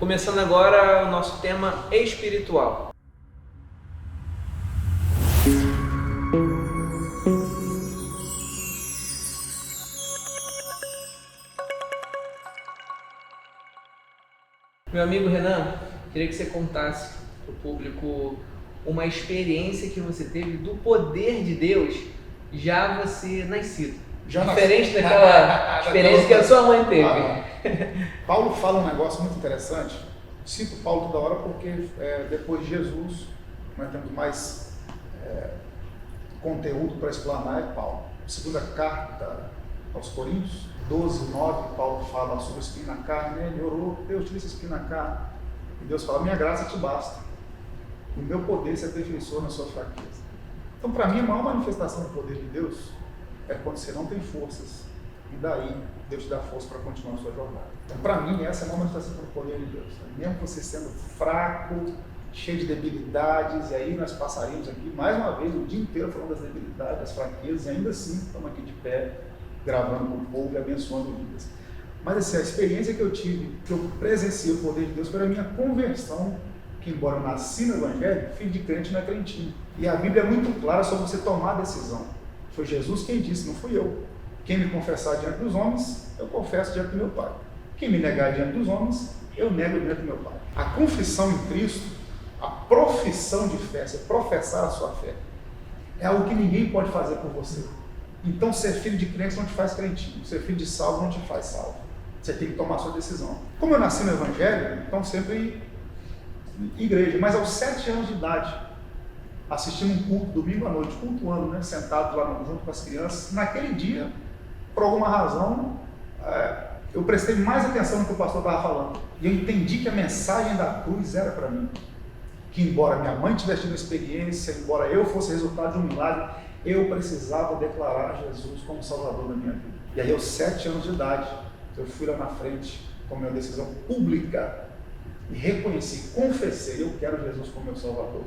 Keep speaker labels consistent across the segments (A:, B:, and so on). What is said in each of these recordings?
A: Começando agora o nosso tema espiritual. Meu amigo Renan, queria que você contasse para o público uma experiência que você teve do poder de Deus já você nascido. Diferente daquela experiência que a sua mãe teve.
B: Paulo fala um negócio muito interessante. Cito Paulo toda hora porque depois de Jesus nós temos mais conteúdo para explanar é Paulo. Segunda carta aos Coríntios 12:9, Paulo fala sobre o espinho na carne, né? Ele orou, Deus tira esse espinho na carne. E Deus fala, minha graça te basta. O meu poder se aperfeiçoa na sua fraqueza. Então, para mim, a maior manifestação do poder de Deus é quando você não tem forças. E daí, Deus te dá força para continuar a sua jornada. Então, para mim, essa é a maior manifestação do poder de Deus. Mesmo você sendo fraco, cheio de debilidades, e aí nós passaríamos aqui, mais uma vez, o dia inteiro falando das debilidades, das fraquezas, e ainda assim, estamos aqui de pé, gravando com o povo e abençoando vidas. Mas assim, a experiência que eu tive, que eu presenciei o poder de Deus, foi a minha conversão, que embora eu nasci no Evangelho, filho de crente não é crentinho. E a Bíblia é muito clara sobre você tomar a decisão. Foi Jesus quem disse, não fui eu. Quem me confessar diante dos homens, eu confesso diante do meu Pai. Quem me negar diante dos homens, eu nego diante do meu Pai. A confissão em Cristo, a profissão de fé, você professar a sua fé, é algo que ninguém pode fazer por você. Então, ser filho de crente não te faz crentinho, ser filho de salvo não te faz salvo. Você tem que tomar a sua decisão. Como eu nasci no Evangelho, então sempre igreja, mas aos 7 anos de idade, assistindo um culto, domingo à noite, cultuando, né, sentado lá junto com as crianças, naquele dia, por alguma razão, eu prestei mais atenção no que o pastor estava falando, e eu entendi que a mensagem da cruz era para mim, que embora minha mãe tivesse tido uma experiência, embora eu fosse resultado de um milagre, eu precisava declarar Jesus como Salvador da minha vida. E aí, aos 7 anos de idade, eu fui lá na frente, com minha decisão pública, e reconheci, confessei, eu quero Jesus como meu Salvador.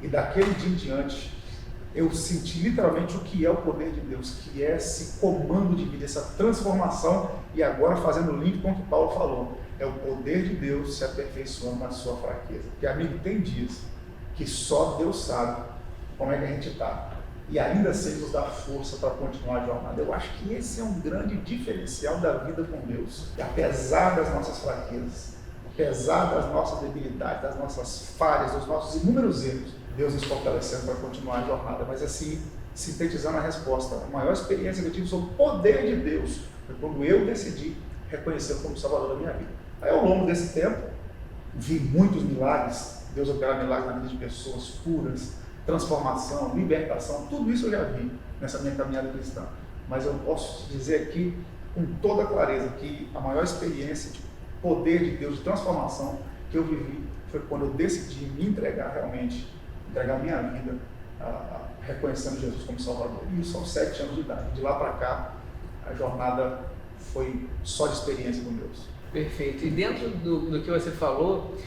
B: E daquele dia em diante, eu senti literalmente o que é o poder de Deus, que é esse comando de vida, essa transformação, e agora fazendo o link com o que Paulo falou, é o poder de Deus se aperfeiçoando na sua fraqueza. Porque, amigo, tem dias que só Deus sabe como é que a gente está. E ainda assim nos dá força para continuar a jornada. Eu acho que esse é um grande diferencial da vida com Deus. E apesar das nossas fraquezas, apesar das nossas debilidades, das nossas falhas, dos nossos inúmeros erros, Deus nos fortalecendo para continuar a jornada. Mas assim, sintetizando a resposta, a maior experiência que eu tive sobre o poder de Deus foi quando eu decidi reconhecer como Salvador da minha vida. Aí, ao longo desse tempo, vi muitos milagres, Deus operar milagres na vida de pessoas puras, transformação, libertação, tudo isso eu já vi nessa minha caminhada cristã. Mas eu posso dizer aqui com toda clareza que a maior experiência de poder de Deus, de transformação que eu vivi foi quando eu decidi me entregar realmente, entregar minha vida reconhecendo Jesus como Salvador. E isso aos 7 anos de idade. De lá para cá, a jornada foi só de experiência com Deus.
A: Perfeito. E dentro do que você falou,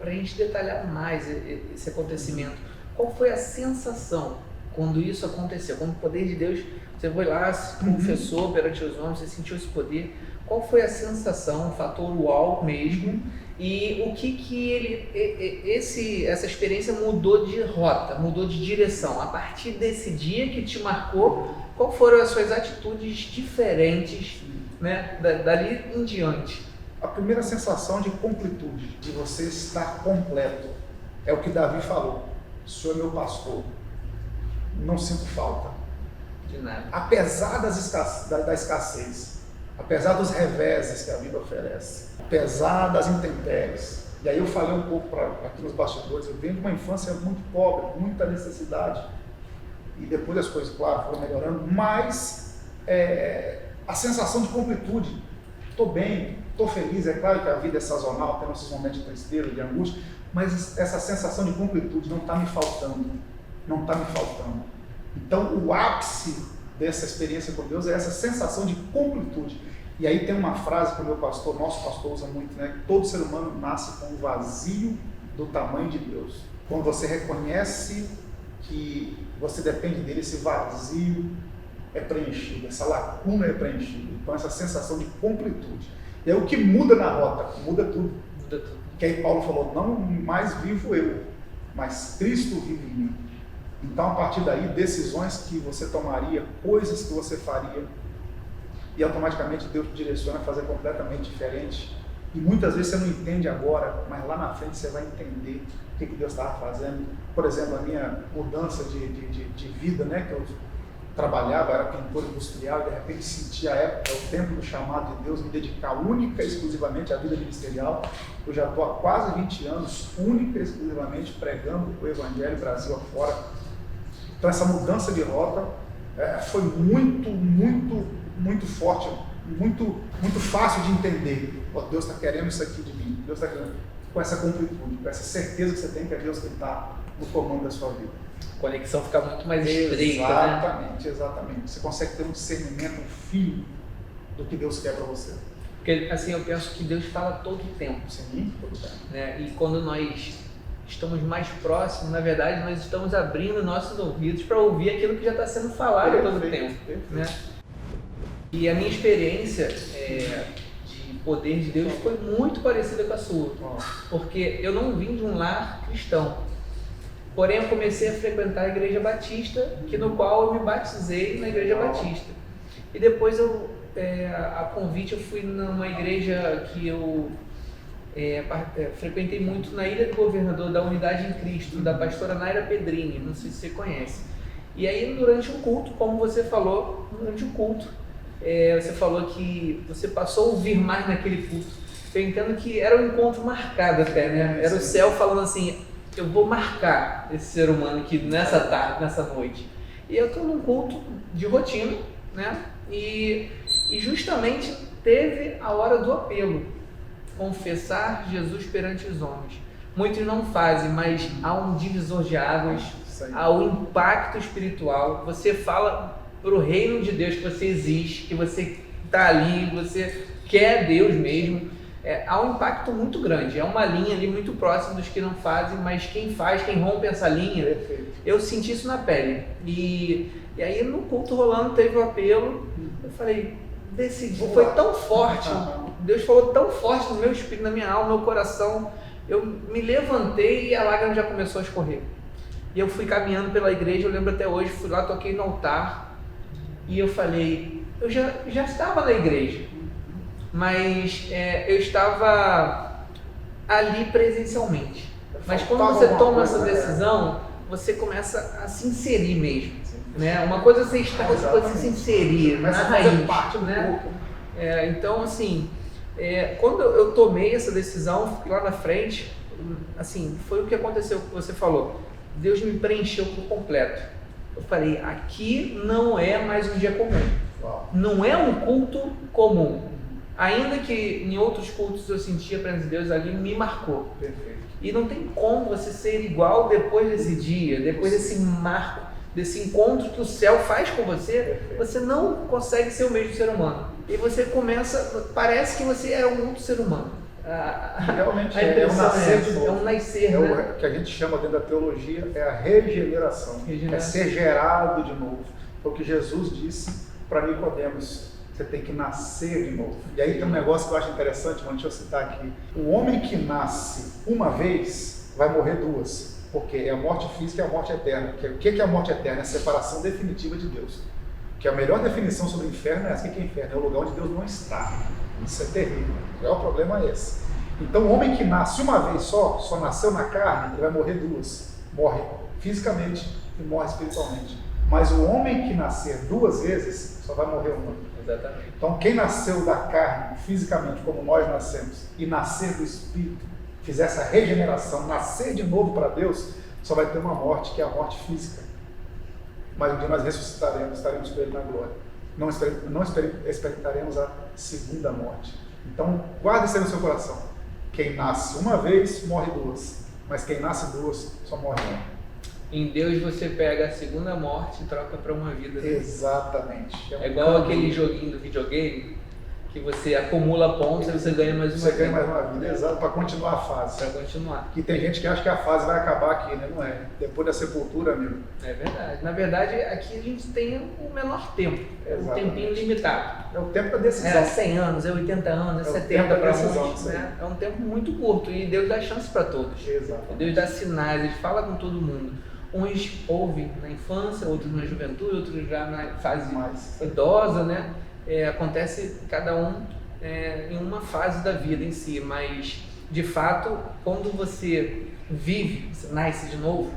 A: para a gente detalhar mais esse acontecimento, qual foi a sensação quando isso aconteceu? Quando o poder de Deus, você foi lá, se confessou perante os homens, você sentiu esse poder. Qual foi a sensação, o fator uau mesmo? E o que essa experiência mudou de rota, mudou de direção? A partir desse dia que te marcou, qual foram as suas atitudes diferentes, né, dali em diante?
B: A primeira sensação de completude, de você estar completo, é o que Davi falou. O Senhor é meu pastor, não sinto falta.
A: De nada. Apesar
B: da escassez, apesar dos reveses que a vida oferece, apesar das intempéries. E aí eu falei um pouco aqui nos bastidores, eu venho de uma infância muito pobre, muita necessidade. E depois as coisas, claro, foram melhorando, mas a sensação de completude. Estou bem, estou feliz, é claro que a vida é sazonal, tem esses momentos de tristeza, de angústia, mas essa sensação de completude não está me faltando, não está me faltando. Então o ápice dessa experiência com Deus é essa sensação de completude. E aí tem uma frase que o nosso pastor usa muito, né? Que todo ser humano nasce com um vazio do tamanho de Deus. Quando você reconhece que você depende dele, esse vazio é preenchido, essa lacuna é preenchida. Então essa sensação de completude. E aí o que muda na rota? Muda tudo. Que aí Paulo falou, não mais vivo eu, mas Cristo vive em mim. Então, a partir daí, decisões que você tomaria, coisas que você faria, e automaticamente Deus te direciona a fazer completamente diferente. E muitas vezes você não entende agora, mas lá na frente você vai entender o que Deus estava fazendo. Por exemplo, a minha mudança de vida, né, que eu trabalhava, era pintor industrial, e de repente senti a época, o tempo do chamado de Deus, me dedicar única e exclusivamente à vida ministerial. Eu já estou há quase 20 anos, única e exclusivamente pregando o Evangelho Brasil afora. Então essa mudança de rota foi muito forte, muito fácil de entender. Oh, Deus está querendo isso aqui de mim, Deus está querendo, com essa completude, com essa certeza que você tem que é Deus que está no comando da sua vida.
A: A conexão fica muito mais estreita,
B: exatamente,
A: né?
B: Exatamente. Você consegue ter um discernimento, um feeling do que Deus quer para você.
A: Porque assim, eu penso que Deus fala todo o tempo.
B: Sim, todo o tempo.
A: Né? E quando nós estamos mais próximos, na verdade, nós estamos abrindo nossos ouvidos para ouvir aquilo que já está sendo falado todo o tempo. Né? E a minha experiência de poder de Deus foi muito parecida com a sua. Porque eu não vim de um lar cristão. Porém, eu comecei a frequentar a Igreja Batista, no qual eu me batizei na Igreja Batista. E depois, a convite, eu fui numa igreja que eu frequentei muito na Ilha do Governador, da Unidade em Cristo, da pastora Naira Pedrini, não sei se você conhece. E aí, durante um culto, como você falou, você falou que você passou a ouvir mais naquele culto. Eu entendo que era um encontro marcado até, né? Era o céu falando assim, eu vou marcar esse ser humano aqui nessa tarde, nessa noite. E eu estou num culto de rotina, né? E justamente teve a hora do apelo, confessar Jesus perante os homens. Muitos não fazem, mas há um divisor de águas, há um impacto espiritual. Você fala para o reino de Deus que você existe, que você está ali, você quer Deus mesmo. Há um impacto muito grande, é uma linha ali muito próxima dos que não fazem, mas quem faz, quem rompe essa linha, eu senti isso na pele. E aí no culto rolando teve o apelo, eu falei, decidi, foi tão forte, Deus falou tão forte no meu espírito, na minha alma, no meu coração, eu me levantei e a lágrima já começou a escorrer. E eu fui caminhando pela igreja, eu lembro até hoje, fui lá, toquei no altar, e eu falei, eu já estava na igreja, mas eu estava ali presencialmente. Mas quando você toma essa decisão, você começa a se inserir mesmo. Né? Uma coisa é você estar, outra coisa é se inserir na raiz. Né? Então, assim, quando eu tomei essa decisão, fiquei lá na frente, assim, foi o que aconteceu, que você falou. Deus me preencheu por completo. Eu falei, aqui não é mais um dia comum. Não é um culto comum. Ainda que em outros cultos eu sentia a presença de Deus ali, me marcou.
B: Perfeito.
A: E não tem como você ser igual depois desse dia, depois desse marco, desse encontro que o céu faz com você. Perfeito. Você não consegue ser o mesmo ser humano. E você começa, parece que você é um outro ser humano.
B: Realmente é um nascer de novo.
A: É um nascer, né?
B: O que a gente chama dentro da teologia é a regeneração. É ser gerado de novo. Foi o que Jesus disse para Nicodemos. Você tem que nascer de novo. E aí tem um negócio que eu acho interessante, deixa eu citar aqui. O homem que nasce uma vez vai morrer duas, porque é a morte física e a morte eterna. O que é a morte eterna? É a separação definitiva de Deus. Que a melhor definição sobre o inferno é essa, que é inferno? É o lugar onde Deus não está. Isso é terrível. O problema é esse. Então o homem que nasce uma vez só nasceu na carne, ele vai morrer duas. Morre fisicamente e morre espiritualmente. Mas o homem que nascer duas vezes só vai morrer uma.
A: Exatamente.
B: Então quem nasceu da carne fisicamente, como nós nascemos, e nascer do Espírito, fizer essa regeneração, nascer de novo para Deus, só vai ter uma morte, que é a morte física. Mas um dia nós ressuscitaremos, estaremos com Ele na glória. Não experimentaremos a segunda morte. Então guarde isso aí no seu coração. Quem nasce uma vez, morre duas. Mas quem nasce duas, só morre uma.
A: Em Deus você pega a segunda morte e troca para uma vida.
B: Exatamente.
A: É igual aquele joguinho do videogame, que você acumula pontos e você ganha mais uma
B: Você
A: vida.
B: ganha mais uma vida, exato, para continuar a fase.
A: Para continuar.
B: Que tem gente que acha que a fase vai acabar aqui, né? Não é. Depois da sepultura, amigo.
A: É verdade. Na verdade, aqui a gente tem o menor tempo, um tempinho limitado.
B: É o tempo da decisão.
A: É 100 anos, é 80 anos, é 70 para muitos. Né? É um tempo muito curto e Deus dá chance para todos.
B: Exato.
A: Deus dá sinais, Ele fala com todo mundo. Uns ouvem na infância, outros na juventude, outros já na fase mais idosa, né? Acontece cada um em uma fase da vida em si, mas de fato, quando você vive, você nasce de novo,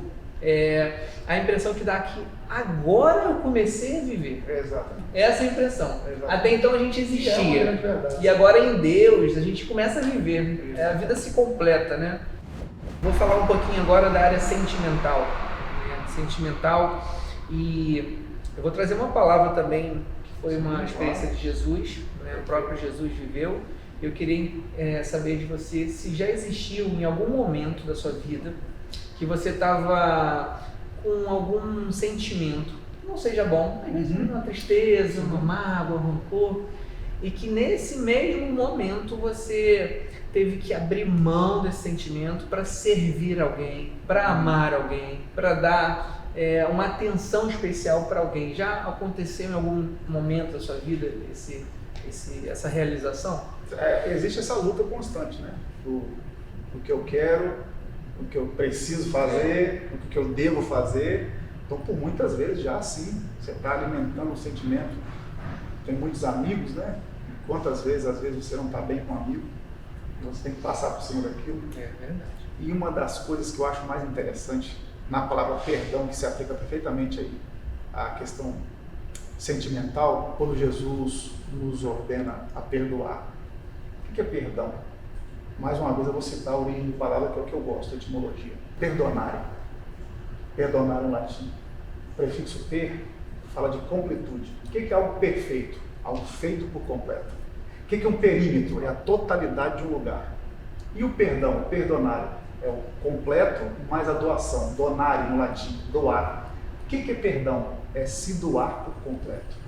A: a impressão que dá é que agora eu comecei a viver.
B: Exatamente.
A: Essa é a impressão.
B: Exatamente.
A: Até então a gente existia.
B: E
A: agora em Deus a gente começa a viver. A vida se completa, né? Vou falar um pouquinho agora da área sentimental. Sentimental, e eu vou trazer uma palavra também que foi uma experiência de Jesus, né? O próprio Jesus viveu. Eu queria saber de você se já existiu em algum momento da sua vida que você estava com algum sentimento, não seja bom, às vezes uma tristeza, uma mágoa, um rancor, e que nesse mesmo momento você teve que abrir mão desse sentimento para servir alguém, para amar alguém, para dar uma atenção especial para alguém. Já aconteceu em algum momento da sua vida essa realização?
B: Existe essa luta constante, né? Do que eu quero, o que eu preciso fazer, o que eu devo fazer. Então, por muitas vezes já assim, você está alimentando um sentimento. Tem muitos amigos, né? Quantas vezes, às vezes, você não está bem com um amigo, você tem que passar por cima daquilo.
A: É verdade.
B: E uma das coisas que eu acho mais interessante na palavra perdão, que se aplica perfeitamente aí à questão sentimental, quando Jesus nos ordena a perdoar. O que é perdão? Mais uma vez eu vou citar a origem de palavra, que é o que eu gosto, a etimologia. Perdonare. Perdonar em latim. O prefixo per fala de completude. O que é algo perfeito? Algo feito por completo. O que é um perímetro? É a totalidade de um lugar. E o perdão, perdonare, é o completo mais a doação. Donare no latim, doar. O que é perdão? É se doar por completo.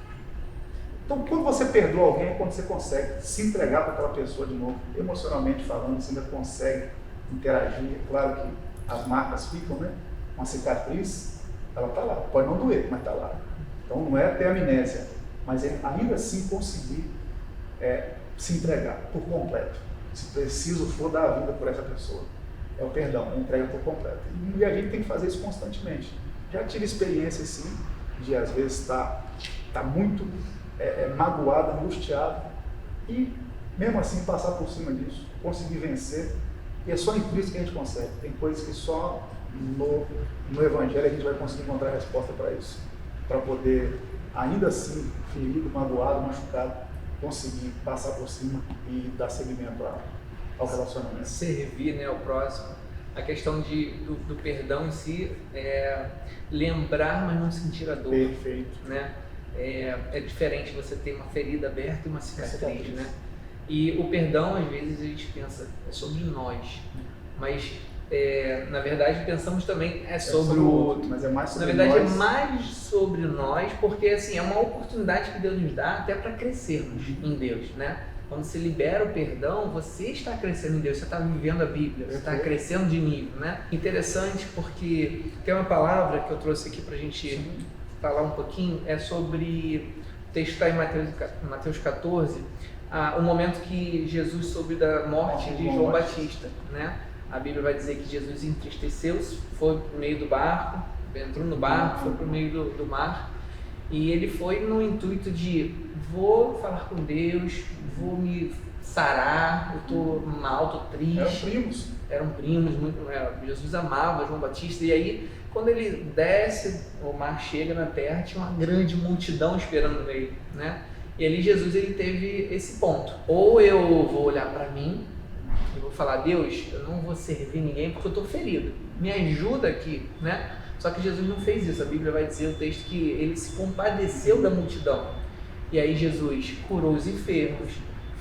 B: Então, quando você perdoa alguém, é quando você consegue se entregar para aquela pessoa de novo, emocionalmente falando, você ainda consegue interagir. É claro que as marcas ficam, né? Uma cicatriz, ela está lá. Pode não doer, mas está lá. Então, não é ter amnésia, mas é ainda assim conseguir se entregar por completo. Se preciso for dar a vida por essa pessoa. É o perdão, a entrega por completo. E a gente tem que fazer isso constantemente. Já tive experiência, sim, de às vezes estar muito magoado, angustiado, e mesmo assim passar por cima disso, conseguir vencer. E é só em Cristo que a gente consegue. Tem coisas que só no Evangelho a gente vai conseguir encontrar a resposta para isso. Para poder, ainda assim, ferido, magoado, machucado, conseguir passar por cima e dar seguimento ao relacionamento.
A: Servir, né, ao próximo. A questão do perdão em si é lembrar, mas não sentir a dor.
B: Perfeito.
A: Né? É diferente você ter uma ferida aberta e uma cicatriz, né? E o perdão, às vezes, a gente pensa, é sobre nós. Mas, na verdade, pensamos também sobre o outro.
B: Mas é mais sobre
A: nós. Na verdade,
B: nós.
A: é mais sobre nós, porque assim, é uma oportunidade que Deus nos dá até para crescermos em Deus, né? Quando se libera o perdão, você está crescendo em Deus, você está vivendo a Bíblia, você está crescendo de nível, né? Interessante porque tem uma palavra que eu trouxe aqui para a gente falar um pouquinho, é sobre, o texto está em Mateus 14, o momento que Jesus soube da morte de João Batista, né? A Bíblia vai dizer que Jesus entristeceu-se, foi para o meio do barco, entrou no barco, foi para o meio do mar, e ele foi no intuito de, vou falar com Deus, vou me sarar, eu estou mal, estou triste. Eram primos, Jesus amava João Batista, e aí, quando ele desce, o mar chega na terra, tinha uma grande multidão esperando ele, né? E ali Jesus, ele teve esse ponto, ou eu vou olhar para mim, e vou falar, Deus, eu não vou servir ninguém porque eu estou ferido, me ajuda aqui, né? Só que Jesus não fez isso, a Bíblia vai dizer o texto que ele se compadeceu da multidão, e aí Jesus curou os enfermos,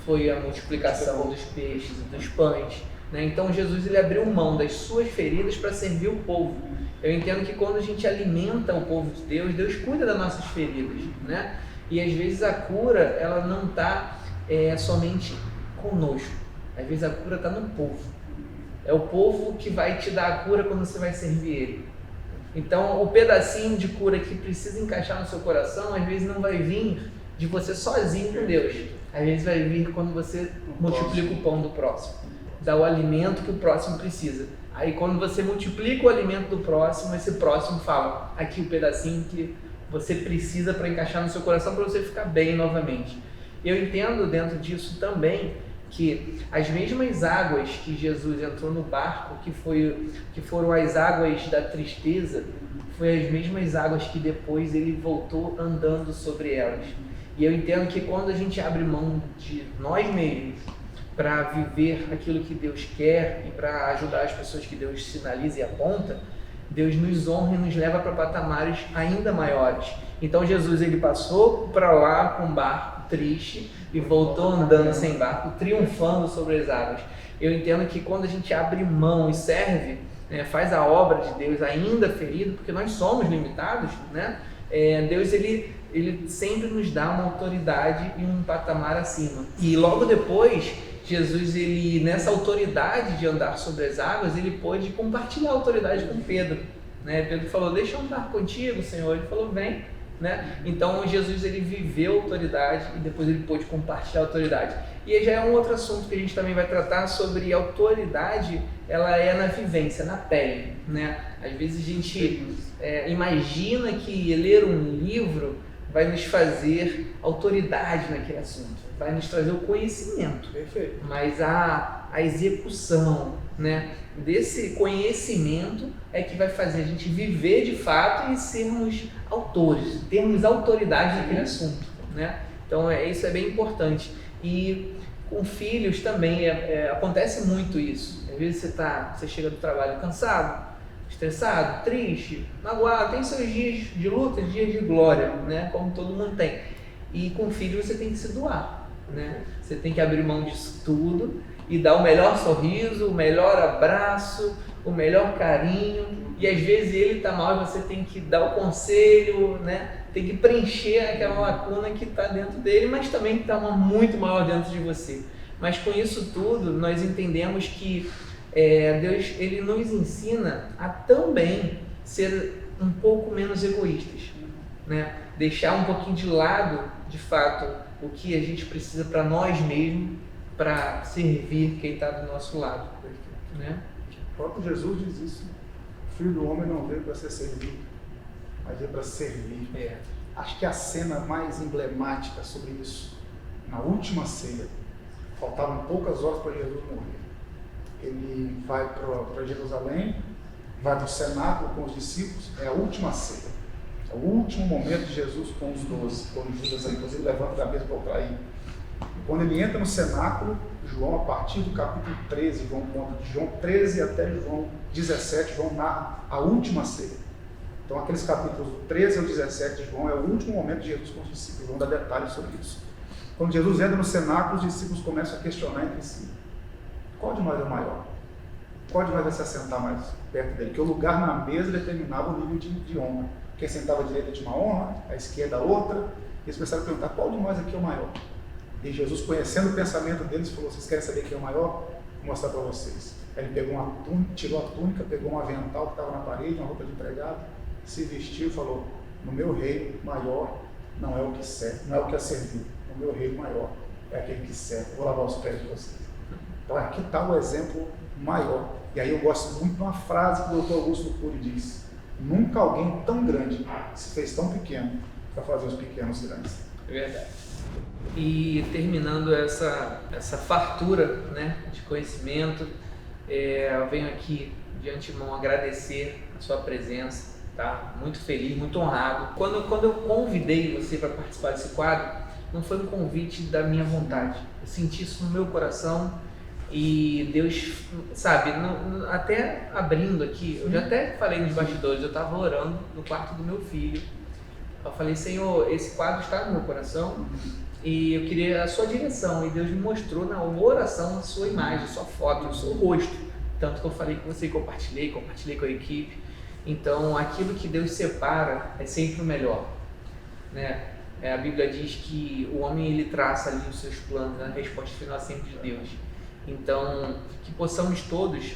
A: foi a multiplicação dos peixes e dos pães, né? Então Jesus, ele abriu mão das suas feridas para servir o povo. Eu entendo que quando a gente alimenta o povo de Deus, Deus cuida das nossas feridas, né? E às vezes a cura, ela não está é somente conosco. Às vezes a cura está no povo. É o povo que vai te dar a cura quando você vai servir ele. Então, o pedacinho de cura que precisa encaixar no seu coração, às vezes não vai vir de você sozinho com Deus. Às vezes vai vir quando você multiplica o pão do próximo, dá o alimento que o próximo precisa. Aí quando você multiplica o alimento do próximo, esse próximo fala, aqui o pedacinho que você precisa para encaixar no seu coração, para você ficar bem novamente. Eu entendo dentro disso também que as mesmas águas que Jesus entrou no barco, que foram as águas da tristeza, foi as mesmas águas que depois ele voltou andando sobre elas. E eu entendo que quando a gente abre mão de nós mesmos para viver aquilo que Deus quer e para ajudar as pessoas que Deus sinaliza e aponta, Deus nos honra e nos leva para patamares ainda maiores. Então Jesus ele passou para lá com um barco triste e voltou andando sem barco, triunfando sobre as águas. Eu entendo que quando a gente abre mão e serve, né, faz a obra de Deus ainda ferido, porque nós somos limitados, né? Deus ele sempre nos dá uma autoridade e um patamar acima. E logo depois, Jesus, ele, nessa autoridade de andar sobre as águas, ele pôde compartilhar a autoridade com Pedro, né? Pedro falou, deixa eu andar contigo, Senhor. Ele falou, vem, né? Então Jesus ele viveu a autoridade e depois ele pôde compartilhar a autoridade. E aí já é um outro assunto que a gente também vai tratar sobre autoridade, ela é na vivência, na pele, né? Às vezes a gente imagina que ler um livro vai nos fazer autoridade naquele assunto, vai nos trazer o conhecimento.
B: Perfeito.
A: Mas a execução, né, desse conhecimento é que vai fazer a gente viver de fato e sermos autores, termos autoridade naquele assunto, né? Então isso é bem importante. E com filhos também acontece muito isso. Às vezes você chega do trabalho cansado, estressado, triste, magoado, tem seus dias de luta, dias de glória, né? Como todo mundo tem. E com filho você tem que se doar, né? Você tem que abrir mão disso tudo e dar o melhor sorriso, o melhor abraço, o melhor carinho. E às vezes ele está mal e você tem que dar o conselho, né? Tem que preencher aquela lacuna que está dentro dele, mas também está muito maior dentro de você. Mas com isso tudo, nós entendemos que Deus ele nos ensina a também ser um pouco menos egoístas, né? Deixar um pouquinho de lado, de fato, o que a gente precisa para nós mesmos, para servir quem está do nosso lado, né?
B: O próprio Jesus diz isso. O Filho do Homem não veio para ser servido, mas veio para servir. Acho que a cena mais emblemática sobre isso, na última ceia, faltavam poucas horas para Jesus morrer. Ele vai para Jerusalém, vai para o cenáculo com os discípulos, é a última ceia. É o último momento de Jesus com os 12, quando Judas, inclusive, levanta a cabeça para o trair. E quando ele entra no cenáculo, João, a partir do capítulo 13, João conta de João 13 até João 17, João narra a última ceia. Então, aqueles capítulos 13 ao 17 de João é o último momento de Jesus com os discípulos. Vão dar detalhes sobre isso. Quando Jesus entra no cenáculo, os discípulos começam a questionar entre si. Qual de nós é o maior? Qual de nós vai se assentar mais perto dele? Porque o lugar na mesa determinava o nível de honra. Quem sentava à direita tinha uma honra, à esquerda outra. E eles começaram a perguntar, qual de nós aqui é o maior? E Jesus, conhecendo o pensamento deles, falou, vocês querem saber quem é o maior? Vou mostrar para vocês. Aí ele pegou uma túnica, tirou a túnica, pegou um avental que estava na parede, uma roupa de empregado, se vestiu e falou, no meu reino maior não é o que serve, não é o que é servir. No meu reino maior é aquele que serve. Vou lavar os pés de vocês. Então aqui está o exemplo maior. E aí eu gosto muito de uma frase que o Dr. Augusto Cury diz, nunca alguém tão grande se fez tão pequeno para fazer os pequenos grandes.
A: É verdade. E terminando essa fartura, né, de conhecimento, eu venho aqui de antemão agradecer a sua presença, tá? Muito feliz, muito honrado. Quando eu convidei você para participar desse quadro, não foi um convite da minha vontade. Eu senti isso no meu coração e Deus, sabe, até abrindo aqui, eu já até falei nos bastidores, eu estava orando no quarto do meu filho. Eu falei, Senhor, esse quadro está no meu coração e eu queria a sua direção. E Deus me mostrou na oração a sua imagem, a sua foto, o seu rosto. Tanto que eu falei com você, compartilhei com a equipe. Então, aquilo que Deus separa é sempre o melhor, né? A Bíblia diz que o homem ele traça ali os seus planos, a resposta final é sempre de Deus. Então, que possamos todos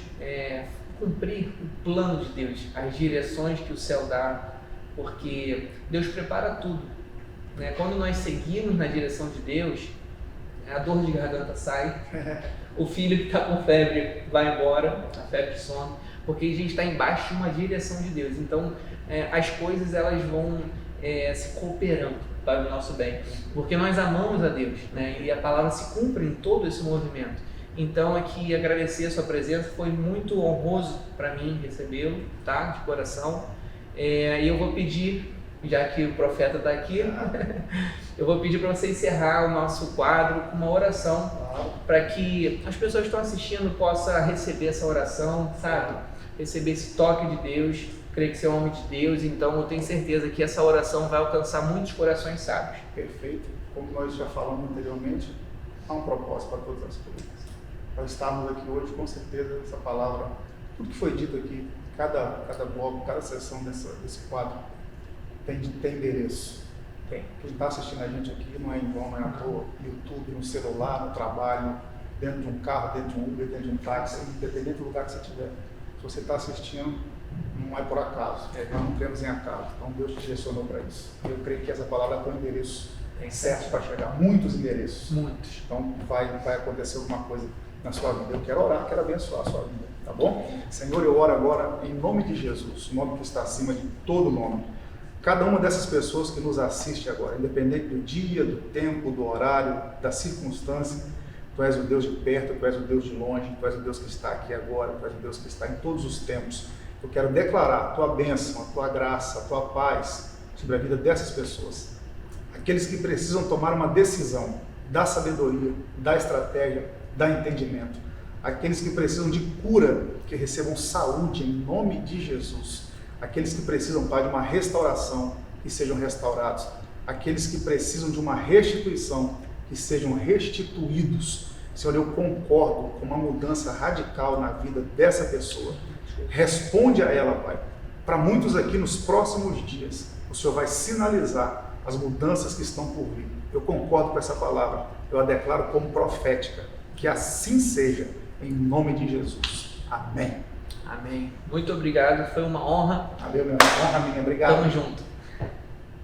A: cumprir o plano de Deus, as direções que o céu dá, porque Deus prepara tudo, né? Quando nós seguimos na direção de Deus, a dor de garganta sai, o filho que está com febre vai embora, a febre some, porque a gente está embaixo de uma direção de Deus. Então, as coisas elas vão se cooperando para o nosso bem, porque nós amamos a Deus, né? E a palavra se cumpre em todo esse movimento. Então, aqui agradecer a sua presença, foi muito honroso para mim recebê-lo, tá? De coração. E eu vou pedir, já que o profeta está aqui, eu vou pedir para você encerrar o nosso quadro com uma oração, para que as pessoas que estão assistindo possam receber essa oração, sabe? Receber esse toque de Deus, creio que você é um homem de Deus, então eu tenho certeza que essa oração vai alcançar muitos corações sábios.
B: Perfeito. Como nós já falamos anteriormente, há um propósito para todas as coisas. Nós estamos aqui hoje, com certeza, essa palavra, tudo que foi dito aqui, cada bloco, cada sessão desse quadro, tem endereço. Quem está assistindo a gente aqui não é em vão, não é à toa. YouTube, no celular, no trabalho, dentro de um carro, dentro de um Uber, dentro de um táxi, independente do lugar que você estiver. Se você está assistindo, não é por acaso. Nós não cremos em acaso. Então Deus te direcionou para isso. Eu creio que essa palavra tem um endereço certo para chegar. Muitos endereços.
A: Muitos.
B: Então vai acontecer alguma coisa na sua vida. Eu quero orar, quero abençoar a sua vida. Tá bom? Senhor, eu oro agora em nome de Jesus, o nome que está acima de todo nome. Cada uma dessas pessoas que nos assiste agora, independente do dia, do tempo, do horário, da circunstância, Tu és o Deus de perto, Tu és o Deus de longe, Tu és o Deus que está aqui agora, Tu és o Deus que está em todos os tempos. Eu quero declarar a Tua bênção, a Tua graça, a Tua paz sobre a vida dessas pessoas. Aqueles que precisam tomar uma decisão, da sabedoria, da estratégia, da entendimento. Aqueles que precisam de cura, que recebam saúde em nome de Jesus. Aqueles que precisam, Pai, de uma restauração, que sejam restaurados. Aqueles que precisam de uma restituição, que sejam restituídos. Senhor, eu concordo com uma mudança radical na vida dessa pessoa. Responde a ela, Pai. Para muitos aqui nos próximos dias, o Senhor vai sinalizar as mudanças que estão por vir. Eu concordo com essa palavra. Eu a declaro como profética. Que assim seja, em nome de Jesus. Amém.
A: Amém. Muito obrigado, foi uma honra.
B: Valeu, meu irmão. Honra minha. Obrigado.
A: Tamo junto.